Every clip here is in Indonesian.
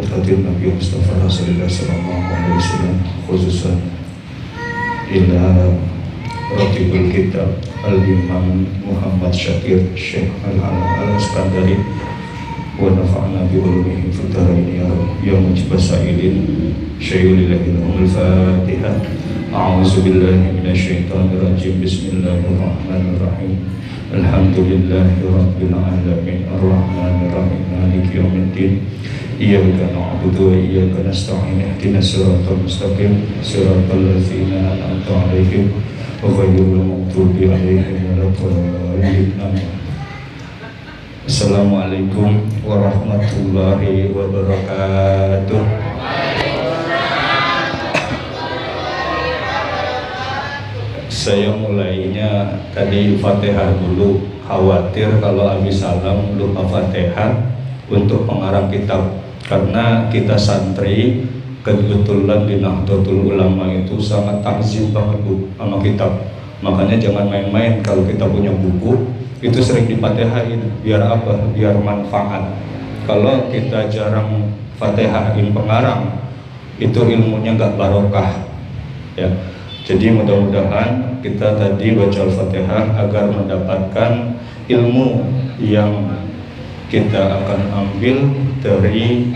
khidmatin Nabi Mustafa Rasulullah sallallahu alaihi wasallam, khususan ila Ratibul Kitab Al-Imam Muhammad Syakir Syekh Al-Iskandari wa nafa'na bi ulumihi fid dharain ya mujibas sa'ilin syai'ulillahi al-Fatihah. A'udzu billahi minasyaitonir rajim. Bismillahirrahmanirrahim. Alhamdulillahi rabbil alamin arrahmanir rahim maliki yaumiddin. Iyyaka na'budu wa iyyaka nasta'in. Ihdinas siratal mustaqim siratal ladzina an'amta 'alaihim ghairil maghdubi 'alaihim waladdallin. Assalamualaikum warahmatullahi wabarakatuh. Saya mulainya tadi Fatihah dulu, khawatir kalau habis salam lupa Fatihah untuk pengarang kitab, karena kita santri kebetulan di Nahdlatul Ulama itu sangat takzim banget Bu sama kitab. Makanya jangan main-main kalau kita punya buku itu sering difatihain. Biar apa? Biar manfaat. Kalau kita jarang fatihain pengarang, itu ilmunya nggak barokah ya. Jadi mudah-mudahan kita tadi baca Al-Fatihah agar mendapatkan ilmu yang kita akan ambil dari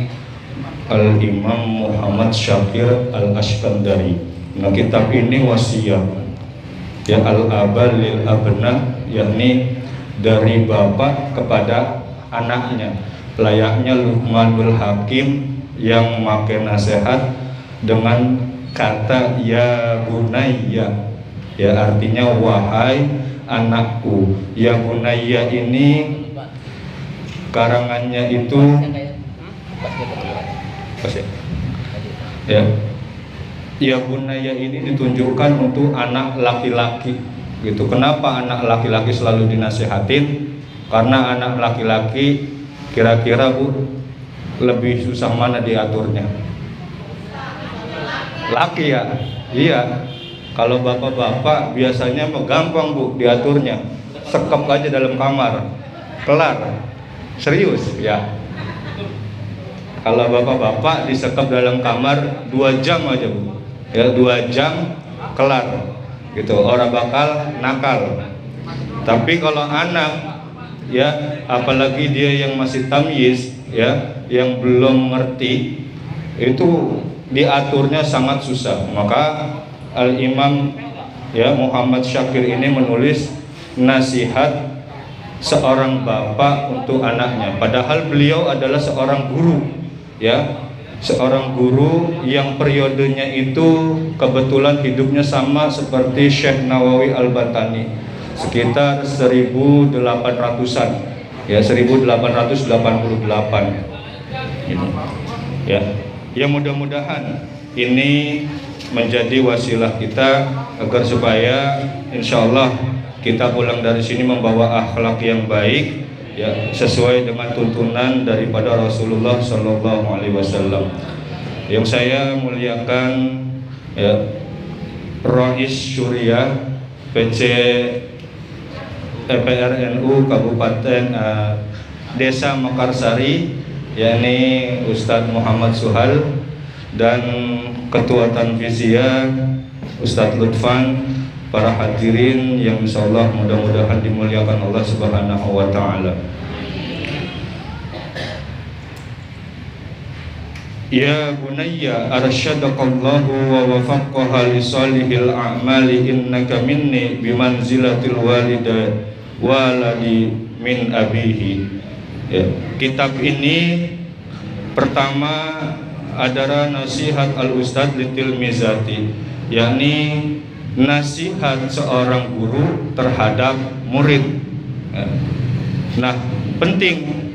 Al-Imam Muhammad Syakir Al-Iskandari. Nah, kitab ini wasiat ya, al-aba lil abna, yakni dari bapak kepada anaknya. Layaknya Luqmanul Hakim yang memakai nasihat dengan kata ya bunayya, ya artinya wahai anakku. Ya bunayya ini karangannya itu ya bunayya ini ditunjukkan untuk anak laki-laki gitu. Kenapa anak laki-laki selalu dinasihatin? Karena anak laki-laki kira-kira Bu lebih susah mana diaturnya? Laki ya? Iya. Kalau bapak-bapak biasanya gampang Bu diaturnya, sekep aja dalam kamar, kelar. Serius ya. Kalau bapak-bapak disekep dalam kamar 2 jam aja Bu, ya 2 jam kelar gitu, orang bakal nakal. Tapi kalau anak ya, apalagi dia yang masih tamyiz ya, yang belum ngerti, itu diaturnya sangat susah. Maka Al-Imam ya Muhammad Syakir ini menulis nasihat seorang bapak untuk anaknya, padahal beliau adalah seorang guru ya, seorang guru yang periodenya itu kebetulan hidupnya sama seperti Syekh Nawawi Al-Batani, sekitar 1800-an ya, 1888 ini ya. Ya mudah-mudahan ini menjadi wasilah kita agar supaya insya Allah kita pulang dari sini membawa akhlak yang baik ya, sesuai dengan tuntunan daripada Rasulullah Sallallahu Alaihi Wasallam. Yang saya muliakan ya, Rais Syuriah PC PRNU Kabupaten Desa Mekarsari, yakni Ustadz Muhammad Suhal, dan Ketua Tanfiziyah Ustadz Lutfan, para hadirin yang insyaallah mudah-mudahan dimuliakan Allah Subhanahu wa taala. Ya bunayya arsyadakallahu wa wafaqqaha li salihil a'mali innaka minni bimanzilatil waladi min abihi. Ya, kitab ini pertama adalah nasihat al-ustadz litil mizati, yakni nasihat seorang guru terhadap murid. Nah, penting.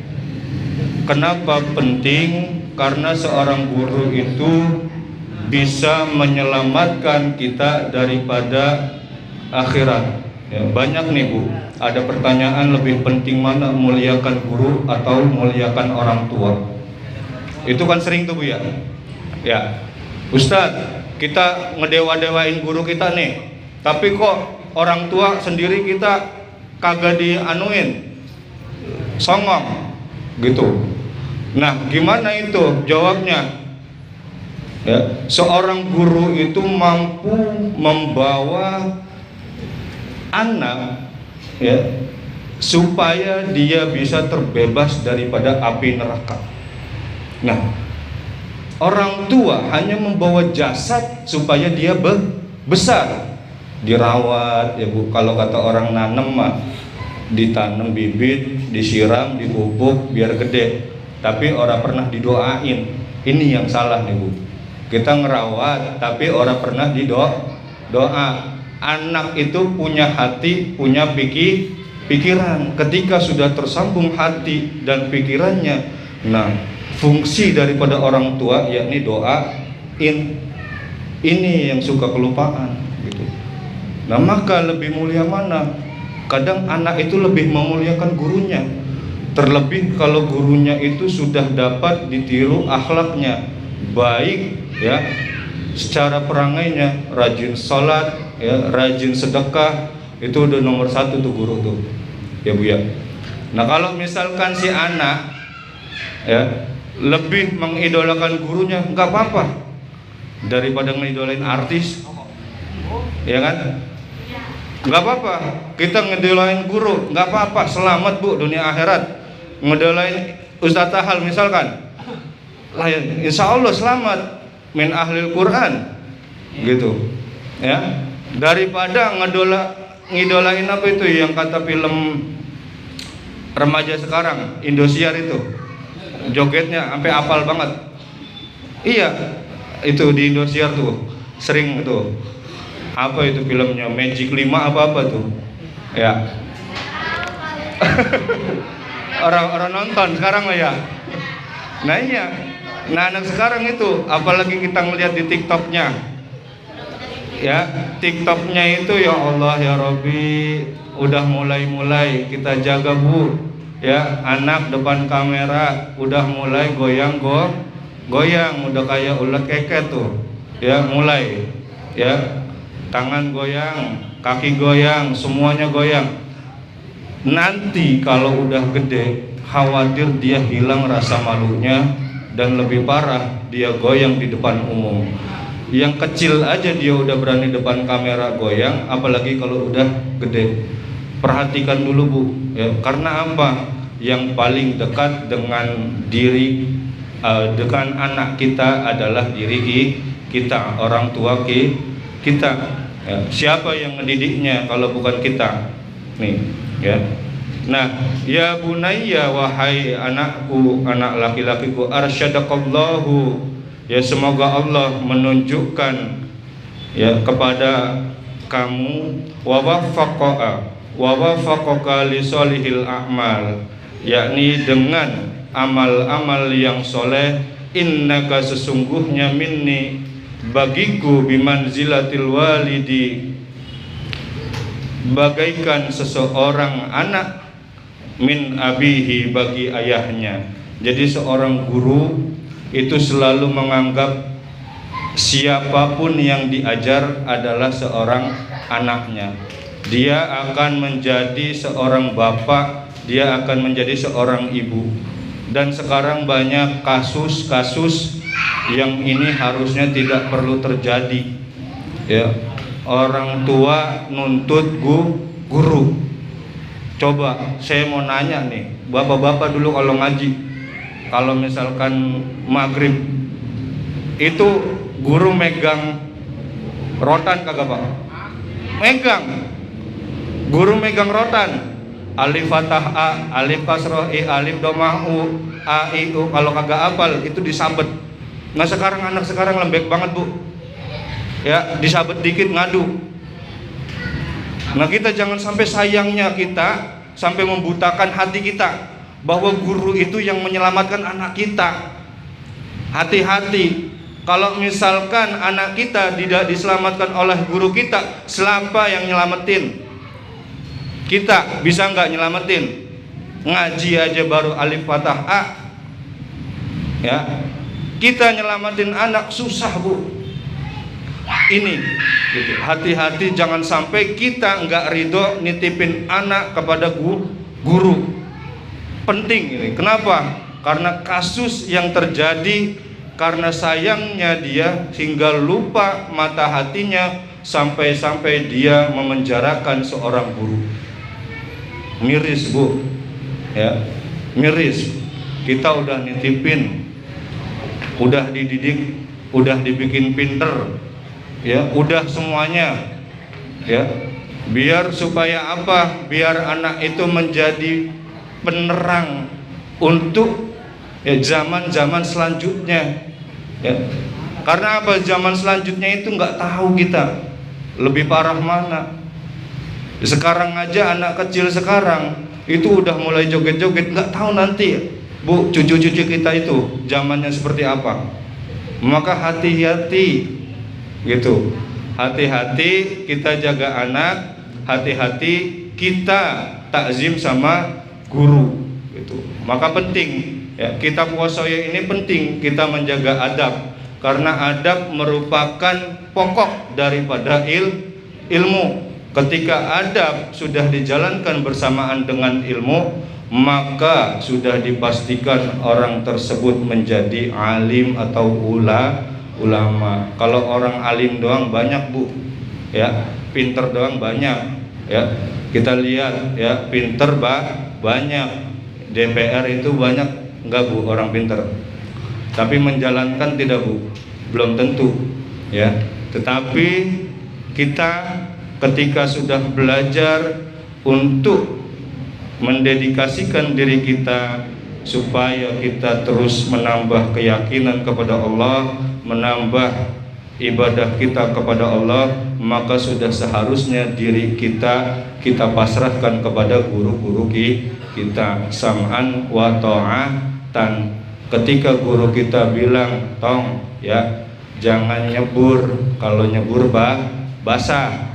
Kenapa penting? Karena seorang guru itu bisa menyelamatkan kita daripada akhirat. Ya, banyak nih Bu, ada pertanyaan lebih penting mana, muliakan guru atau muliakan orang tua? Itu kan sering tuh Bu ya. Ya, Ustadz, kita ngedewa-dewain guru kita nih, tapi kok orang tua sendiri kita kagak dianuin, songong gitu. Nah, gimana itu jawabnya? Ya, seorang guru itu mampu membawa anak, ya, supaya dia bisa terbebas daripada api neraka. Nah, orang tua hanya membawa jasad supaya dia besar, dirawat, ya Bu. Kalau kata orang nanem mah, ditanam bibit, disiram, dipupuk biar gede. Tapi orang pernah didoain. Ini yang salah nih Bu. Kita ngerawat tapi orang pernah doa. Anak itu punya hati, punya pikiran. Ketika sudah tersambung hati dan pikirannya, nah fungsi daripada orang tua yakni doain. Ini yang suka kelupaan gitu. Nah, maka lebih mulia mana? Kadang anak itu lebih memuliakan gurunya. Terlebih kalau gurunya itu sudah dapat ditiru akhlaknya baik, ya, secara perangainya rajin sholat, ya, rajin sedekah, itu udah nomor 1 tuh guru tuh, ya Bu ya. Nah, kalau misalkan si anak, ya, lebih mengidolakan gurunya, nggak apa-apa daripada ngidolain artis, ya kan? Nggak apa-apa kita ngidolain guru, nggak apa-apa, selamat Bu dunia akhirat. Ngidolain Ustadz Tahal misalkan, lah insya Allah selamat, min ahlil Quran gitu, ya, daripada ngidolain apa itu yang kata film remaja sekarang Indosiar itu, jogetnya sampai apal banget. Iya, itu di Indosiar tuh sering tuh, apa itu filmnya, Magic 5 apa tuh, ya. Orang-orang nonton sekarang lah ya. Nah iya, nah anak sekarang itu, apalagi kita ngelihat di TikToknya, ya, TikToknya itu ya Allah ya Robbi, udah mulai kita jaga Bu, ya, anak depan kamera udah mulai goyang, udah kayak ulat keket tuh, ya, mulai, ya, tangan goyang, kaki goyang, semuanya goyang. Nanti kalau udah gede, khawatir dia hilang rasa malunya, dan lebih parah dia goyang di depan umum. Yang kecil aja dia udah berani depan kamera goyang, apalagi kalau udah gede. Perhatikan dulu Bu, ya, karena apa? Yang paling dekat dengan diri, dengan anak kita adalah diri kita, orang tua kita. Ya, siapa yang mendidiknya kalau bukan kita? Nih, ya. Nah, ya bunayya, wahai anakku, anak laki-lakiku, arsyadakallahu, ya, semoga Allah menunjukkan, ya, kepada kamu, wa waffaqaka li sholihil a'mal, yakni dengan amal-amal yang soleh. Innaka, sesungguhnya, minni, bagiku, bimanzilatil walidi, bagaikan seseorang anak, min abihi, bagi ayahnya. Jadi seorang guru itu selalu menganggap siapapun yang diajar adalah seorang anaknya. Dia akan menjadi seorang bapak, dia akan menjadi seorang ibu. Dan sekarang banyak kasus-kasus yang ini harusnya tidak perlu terjadi, ya. Orang tua nuntut guru. Coba saya mau nanya nih, bapak-bapak dulu kalau ngaji, kalau misalkan maghrib itu guru megang rotan kagak Pak? Megang. Guru megang rotan. Alif fathah A, alif kasroh I, alif domah U, A I U. Kalau kagak hafal itu disabet. Nah sekarang anak sekarang lembek banget Bu, ya, disabet dikit ngadu. Nah kita jangan sampai sayangnya kita sampai membutakan hati kita bahwa guru itu yang menyelamatkan anak kita. Hati-hati, kalau misalkan anak kita tidak diselamatkan oleh guru kita, siapa yang nyelamatin? Kita bisa nggak nyelamatin? Ngaji aja baru alif fathah A, ya, kita nyelamatin anak susah Bu. Ini gitu. Hati-hati jangan sampai kita nggak ridho nitipin anak kepada guru. Penting ini. Kenapa? karena kasus yang terjadi, karena sayangnya dia hingga lupa mata hatinya, sampai-sampai dia memenjarakan seorang guru. Miris Bu, ya, miris. Kita udah nitipin, udah dididik, udah dibikin pinter, ya, udah semuanya, ya, biar supaya apa? Biar anak itu menjadi penerang untuk ya zaman-zaman selanjutnya, ya. Karena apa? Zaman selanjutnya itu nggak tahu kita lebih parah mana. Sekarang aja anak kecil sekarang itu udah mulai joget-joget, nggak tahu nanti Bu cucu-cucu kita itu zamannya seperti apa. Maka hati-hati gitu, hati-hati kita jaga anak, hati-hati kita takzim sama guru gitu. Maka penting ya, kita puasa ini penting kita menjaga adab, karena adab merupakan pokok daripada ilmu. Ketika adab sudah dijalankan bersamaan dengan ilmu, maka sudah dipastikan orang tersebut menjadi alim atau ulama. Kalau orang alim doang banyak Bu, ya, pinter doang banyak, ya. Kita lihat ya, pinter banyak, DPR itu banyak enggak Bu orang pinter, tapi menjalankan tidak Bu, belum tentu, ya. Tetapi kita ketika sudah belajar untuk mendedikasikan diri kita supaya kita terus menambah keyakinan kepada Allah, menambah ibadah kita kepada Allah, maka sudah seharusnya diri kita pasrahkan kepada guru-guru kita, sam'an wa ta'atan. Ketika guru kita bilang, tong ya jangan nyebur, kalau nyebur basah,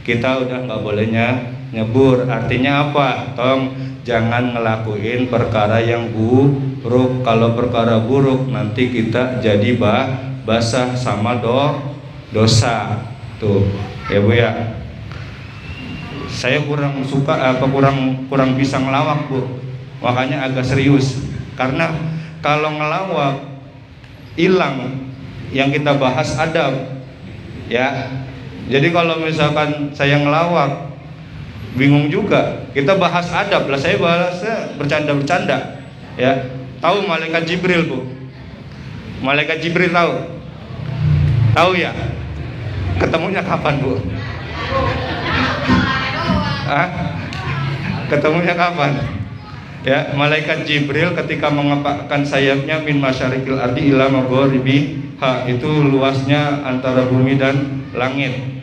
kita udah nggak bolehnya nyebur. Artinya apa? Tong jangan ngelakuin perkara yang buruk. Kalau perkara buruk nanti kita jadi basah sama dosa. Tuh ya Bu ya. Saya kurang suka kurang bisa ngelawak Bu. Makanya agak serius. Karena kalau ngelawak hilang yang kita bahas adab. Ya. Jadi kalau misalkan saya ngelawak bingung juga. Kita bahas adab lah, saya bahasnya bercanda-bercanda. Ya, tahu malaikat Jibril Bu? Malaikat Jibril tahu? Tahu ya? Ketemunya kapan Bu? Ketemunya kapan? Ya, malaikat Jibril ketika mengepakkan sayapnya min masyariqil ardi ila maghribiha, itu luasnya antara bumi dan langit.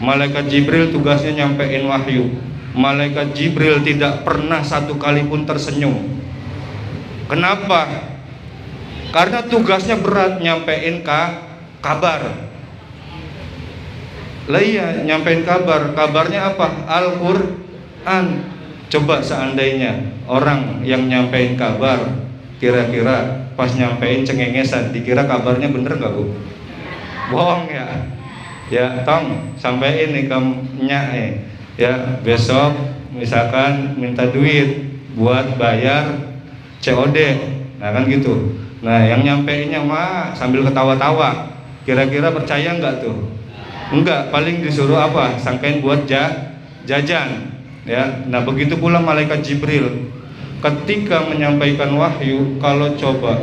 Malaikat Jibril tugasnya nyampein wahyu. Malaikat Jibril tidak pernah satu kali pun tersenyum. Kenapa? Karena tugasnya berat, nyampein kabar. Lah iya, nyampein kabar. Kabarnya apa? Al-Qur'an. Coba seandainya orang yang nyampein kabar kira-kira pas nyampein cengengesan, dikira kabarnya bener gak Bu? Bohong ya. Ya, tong sampein nih kamnya ya, besok misalkan minta duit buat bayar COD. Nah kan gitu. Nah yang nyampeinnya mah sambil ketawa-tawa, kira-kira percaya nggak tuh? Enggak, paling disuruh apa? Sangkain buat jajan. Ya, nah begitu pula malaikat Jibril ketika menyampaikan wahyu. Kalau coba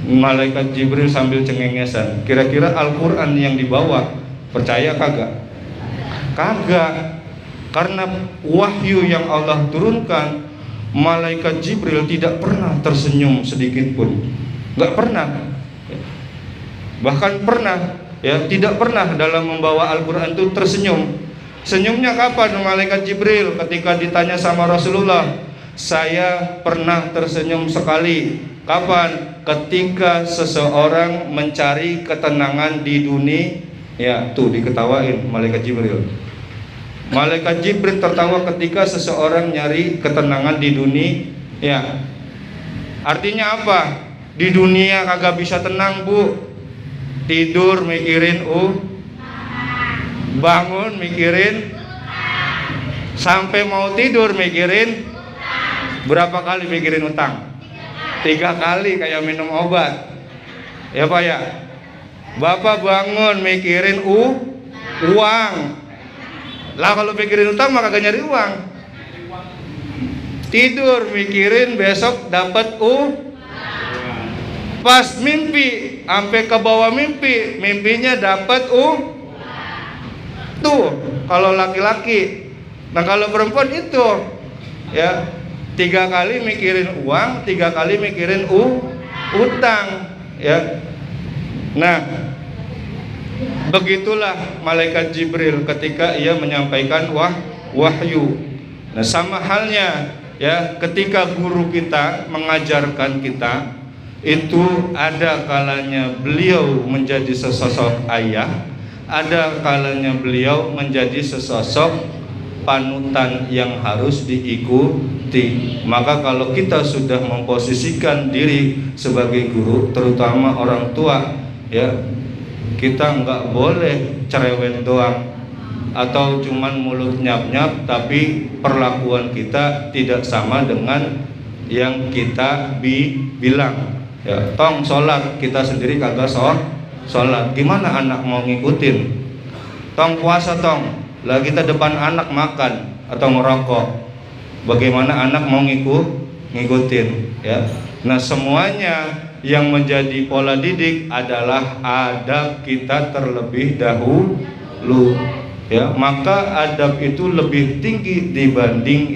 malaikat Jibril sambil cengengesan, kira-kira Al-Quran yang dibawa percaya kagak? Kagak. Karena wahyu yang Allah turunkan, malaikat Jibril tidak pernah tersenyum sedikit pun, nggak pernah. Bahkan pernah ya, tidak pernah dalam membawa Al-Quran itu tersenyum. Senyumnya kapan malaikat Jibril? Ketika ditanya sama Rasulullah, saya pernah tersenyum sekali. Kapan? Ketika seseorang mencari ketenangan di dunia. Ya, tuh diketawain malaikat Jibril. Malaikat Jibril tertawa ketika seseorang nyari ketenangan di dunia. Ya. Artinya apa? Di dunia kagak bisa tenang Bu. Tidur mikirin bangun mikirin, sampai mau tidur mikirin. Berapa kali mikirin utang? 3 kali kayak minum obat. Ya Pak ya. Bapak bangun mikirin uang. Lah kalau mikirin utang maka gak nyari uang. Tidur mikirin besok dapat pas mimpi sampai ke bawah mimpinya dapat tuh kalau laki-laki. Nah kalau perempuan itu ya 3 kali mikirin uang, 3 kali mikirin utang ya. Nah begitulah malaikat Jibril ketika ia menyampaikan wahyu. Nah sama halnya ya ketika guru kita mengajarkan kita, itu ada kalanya beliau menjadi sesosok ayah, ada kalanya beliau menjadi sesosok panutan yang harus diikuti. Maka kalau kita sudah memposisikan diri sebagai guru, terutama orang tua ya, kita nggak boleh cerewet doang atau cuman mulut nyap-nyap tapi perlakuan kita tidak sama dengan yang kita bilang. Ya, tong sholat kita sendiri kagak sholat, gimana anak mau ngikutin? Tong puasa tong, lah kita depan anak makan atau ngerokok, bagaimana anak mau ngikutin? Ya, nah semuanya yang menjadi pola didik adalah adab kita terlebih dahulu. Ya, maka adab itu lebih tinggi dibanding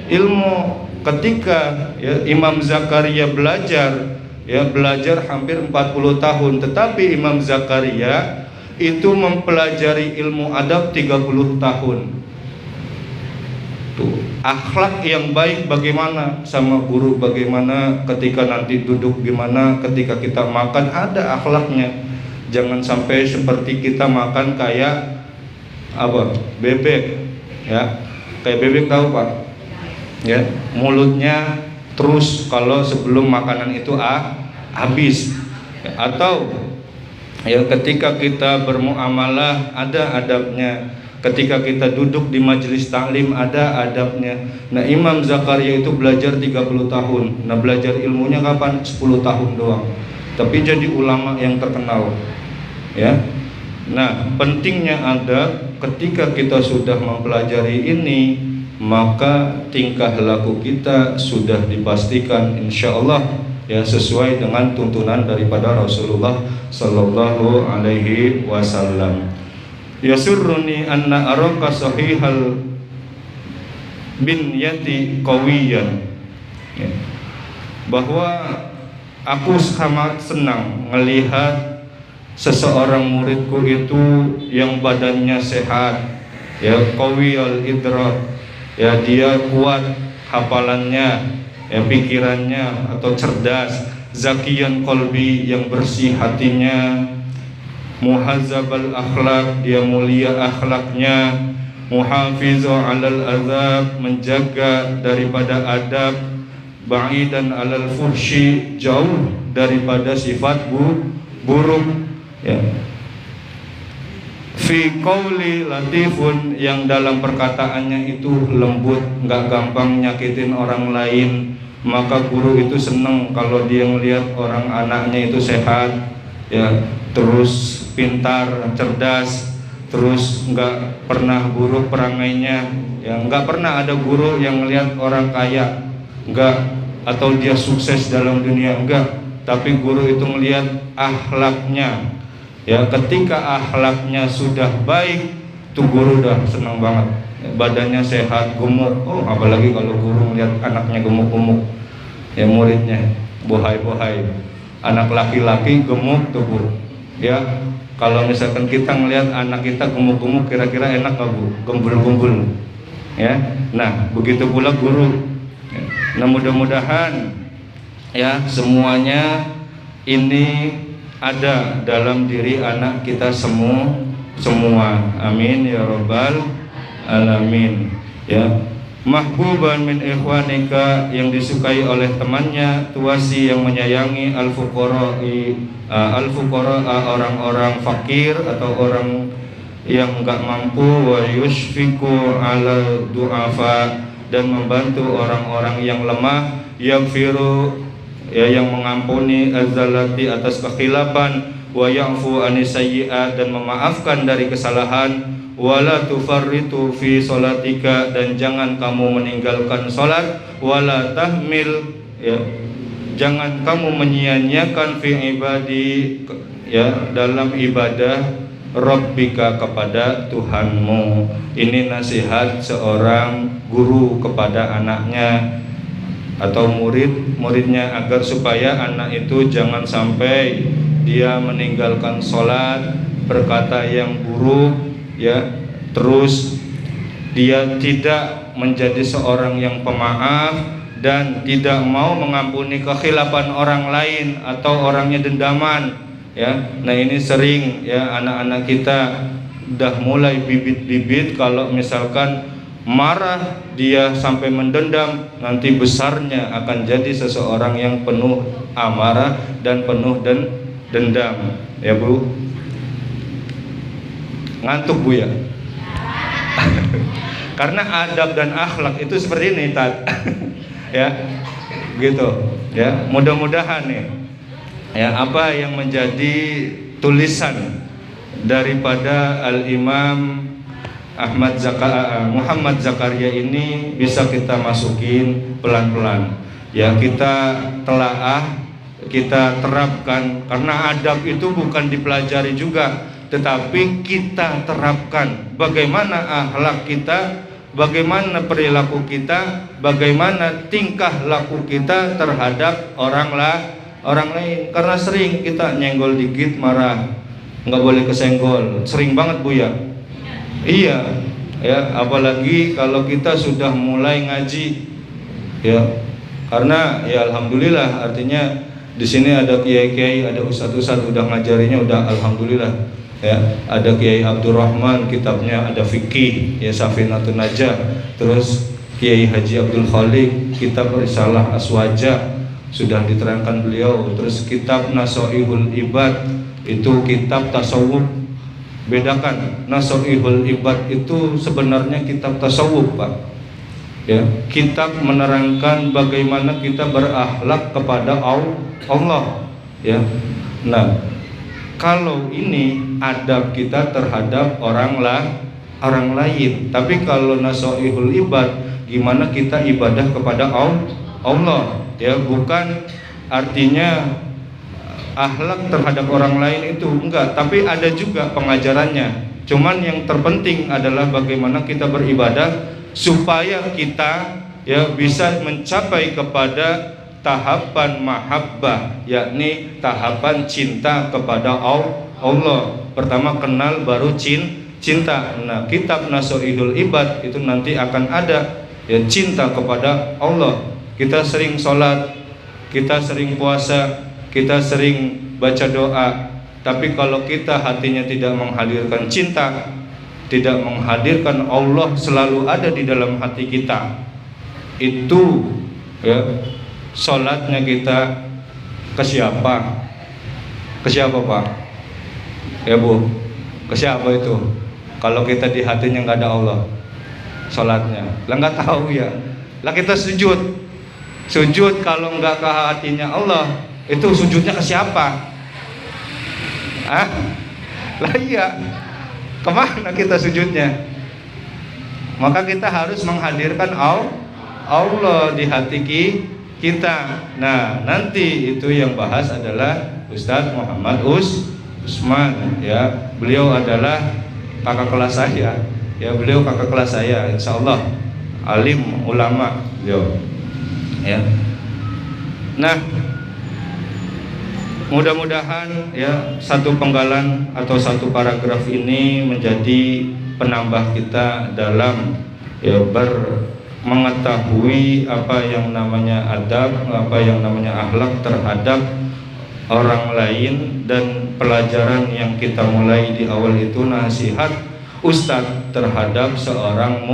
ilmu. Ketika ya, Imam Zakaria belajar hampir 40 tahun, tetapi Imam Zakaria itu mempelajari ilmu adab 30 tahun. Tuh, akhlak yang baik bagaimana sama guru, bagaimana ketika nanti duduk, gimana ketika kita makan, ada akhlaknya. Jangan sampai seperti kita makan kayak bebek ya, kayak bebek tahu Pak ya, mulutnya terus kalau sebelum makanan itu habis. Atau ya ketika kita bermuamalah ada adabnya, ketika kita duduk di majelis taklim ada adabnya. Nah Imam Zakaria itu belajar 30 tahun. Nah belajar ilmunya kapan? 10 tahun doang, tapi jadi ulama yang terkenal ya. Nah pentingnya adab, ketika kita sudah mempelajari ini, maka tingkah laku kita sudah dipastikan insya Allah ya sesuai dengan tuntunan daripada Rasulullah Sallallahu Alaihi Wasallam. Yasurruni anna araka sahihal binyati qawiyan ya, bahwa aku sangat senang melihat seseorang muridku itu yang badannya sehat ya, qawiyal idrak ya, dia kuat hafalannya ya, pikirannya atau cerdas, zakiyan qalbi yang bersih hatinya, muhazzabal akhlak dia mulia akhlaknya, muhafizu alal adab menjaga daripada adab, ba'idan alal fuhsyi jauh daripada sifat buruk ya. Fi qauli latifun yang dalam perkataannya itu lembut, nggak gampang nyakitin orang lain. Maka guru itu seneng kalau dia melihat orang anaknya itu sehat ya, terus pintar, cerdas, terus nggak pernah buruk perangainya ya. Nggak pernah ada guru yang melihat orang kaya nggak, atau dia sukses dalam dunia enggak, tapi guru itu melihat akhlaknya ya. Ketika akhlaknya sudah baik, tuh guru udah senang banget. Badannya sehat, gemuk. Oh, apalagi kalau guru melihat anaknya gemuk-gemuk ya, muridnya bohai-bohai. Anak laki-laki gemuk tuh Bu ya. Kalau misalkan kita ngelihat anak kita gemuk-gemuk, kira-kira enak gak Bu? Gembul-gembul ya. Nah begitu pula guru ya. Nah mudah-mudahan ya semuanya ini ada dalam diri anak kita semua. Amin ya rabbal alamin ya. Mahbuban min ikhwanika yang disukai oleh temannya, tuasi yang menyayangi al-fuqara orang-orang fakir atau orang yang enggak mampu, wa yushfiqu ala du'afa dan membantu orang-orang yang lemah, yaghfiru ya yang mengampuni az-zalati atas kekhilafan, wa ya'fu anis sayyi'at dan memaafkan dari kesalahan, wala tufarritu fi sholatika dan jangan kamu meninggalkan salat, wala tahmil ya jangan kamu menyia-nyiakan fi ibadi ya dalam ibadah Rabbika kepada Tuhanmu. Ini nasihat seorang guru kepada anaknya atau muridnya agar supaya anak itu jangan sampai dia meninggalkan sholat, berkata yang buruk ya, terus dia tidak menjadi seorang yang pemaaf dan tidak mau mengampuni kekhilafan orang lain atau orangnya dendaman ya. Nah ini sering ya anak-anak kita udah mulai bibit-bibit kalau misalkan marah dia sampai mendendam, nanti besarnya akan jadi seseorang yang penuh amarah dan penuh dendam ya Bu. Ngantuk Bu ya? Karena adab dan akhlak itu seperti ini Tat. Ya gitu ya, mudah-mudahan nih ya apa yang menjadi tulisan daripada Al-Imam Muhammad Zakaria ini bisa kita masukin pelan-pelan ya, kita telaah, kita terapkan, karena adab itu bukan dipelajari juga tetapi kita terapkan. Bagaimana akhlak kita, bagaimana perilaku kita, bagaimana tingkah laku kita terhadap orang lain. Karena sering kita nyenggol dikit marah, nggak boleh kesenggol, sering banget Bu ya. Iya ya, apalagi kalau kita sudah mulai ngaji ya, karena ya alhamdulillah, artinya di sini ada kiai-kiai, ada ustadz-ustadz udah ngajarinya udah alhamdulillah ya. Ada Kiai Abdurrahman, kitabnya ada fikih ya, Safinatun Najah. Terus Kiai Haji Abdul Khaliq, kitab Risalah Aswaja sudah diterangkan beliau. Terus kitab Nasoihul Ibad itu kitab tasawuf. Bedakan, Nasoihul Ibad itu sebenarnya kitab tasawuf Pak ya, kitab menerangkan bagaimana kita berakhlak kepada Allah ya. Nah kalau ini adab kita terhadap orang lain. Tapi kalau Nasoihul Ibad, gimana kita ibadah kepada Allah ya, bukan artinya akhlak terhadap orang lain itu enggak, tapi ada juga pengajarannya. Cuman yang terpenting adalah bagaimana kita beribadah supaya kita ya bisa mencapai kepada tahapan mahabbah, yakni tahapan cinta kepada Allah. Pertama kenal baru cinta. Nah, kitab Nasoihul Ibad itu nanti akan ada ya cinta kepada Allah. Kita sering sholat, kita sering puasa, kita sering baca doa, tapi kalau kita hatinya tidak menghadirkan cinta, tidak menghadirkan Allah selalu ada di dalam hati kita, itu ya sholatnya kita ke siapa? Ke siapa Pak? Ya Bu, ke siapa itu? Kalau kita di hatinya nggak ada Allah, sholatnya lah nggak tahu ya. Lah kita sujud kalau nggak ke hatinya Allah, itu sujudnya ke siapa? Lah iya, kemana kita sujudnya? Maka kita harus menghadirkan Allah di hati kita. Nah nanti itu yang bahas adalah Ustadz Muhammad Usman ya. Beliau adalah kakak kelas saya ya, beliau kakak kelas saya, insya Allah alim ulama beliau ya. Nah mudah-mudahan ya satu penggalan atau satu paragraf ini menjadi penambah kita dalam ya mengetahui apa yang namanya adab, apa yang namanya akhlak terhadap orang lain. Dan pelajaran yang kita mulai di awal itu nasihat ustadz terhadap seorang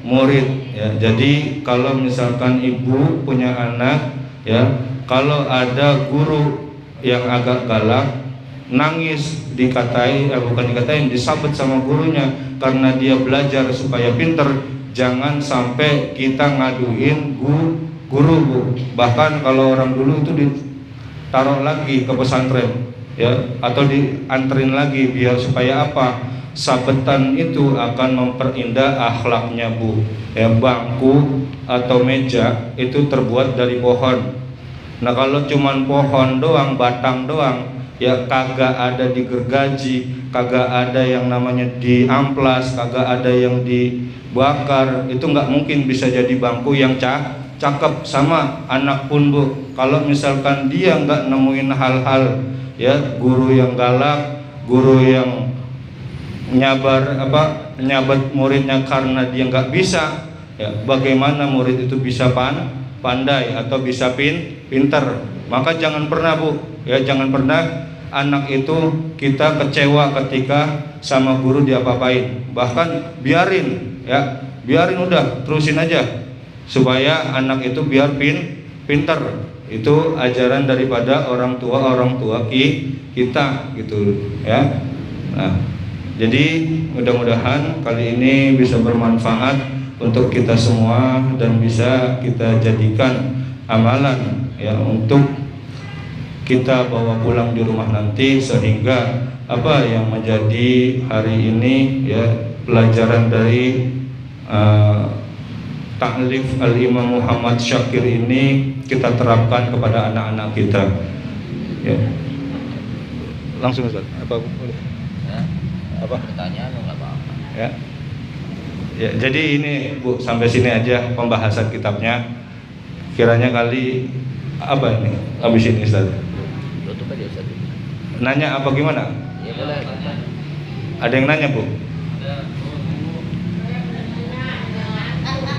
murid ya. Jadi kalau misalkan ibu punya anak ya, kalau ada guru yang agak galak, nangis, disabet sama gurunya karena dia belajar supaya pinter, jangan sampai kita ngaduin guru Bu. Bahkan kalau orang dulu itu ditaruh lagi ke pesantren ya, atau dianterin lagi biar supaya apa? Sabetan itu akan memperindah akhlaknya Bu. Ya, bangku atau meja itu terbuat dari pohon. Nah kalau cuman pohon doang, batang doang, ya kagak ada digergaji, kagak ada yang namanya diamplas, kagak ada yang dibakar, itu nggak mungkin bisa jadi bangku yang cakep. Sama anak pun Bu, kalau misalkan dia nggak nemuin hal-hal ya, guru yang galak, guru yang nyabat muridnya karena dia nggak bisa, ya bagaimana murid itu bisa pandai atau bisa pinter? Maka jangan pernah Bu, ya jangan pernah anak itu kita kecewa ketika sama guru dia apa-apain. Bahkan biarin udah, terusin aja supaya anak itu biar pinter. Itu ajaran daripada orang tua kita gitu ya. Nah, jadi mudah-mudahan kali ini bisa bermanfaat untuk kita semua dan bisa kita jadikan amalan ya untuk kita bawa pulang di rumah nanti, sehingga apa yang menjadi hari ini ya pelajaran dari Ta'lif Al-Imam Muhammad Syakir ini kita terapkan kepada anak-anak kita ya. Langsung Ustaz, apa pertanyaan nggak apa-apa ya. Ya, jadi ini Bu, sampai sini aja pembahasan kitabnya. Kiranya kali apa ini habis ini Ustaz? tutup aja Ustaz. Nanya apa gimana? Ya boleh. Ada yang nanya Bu?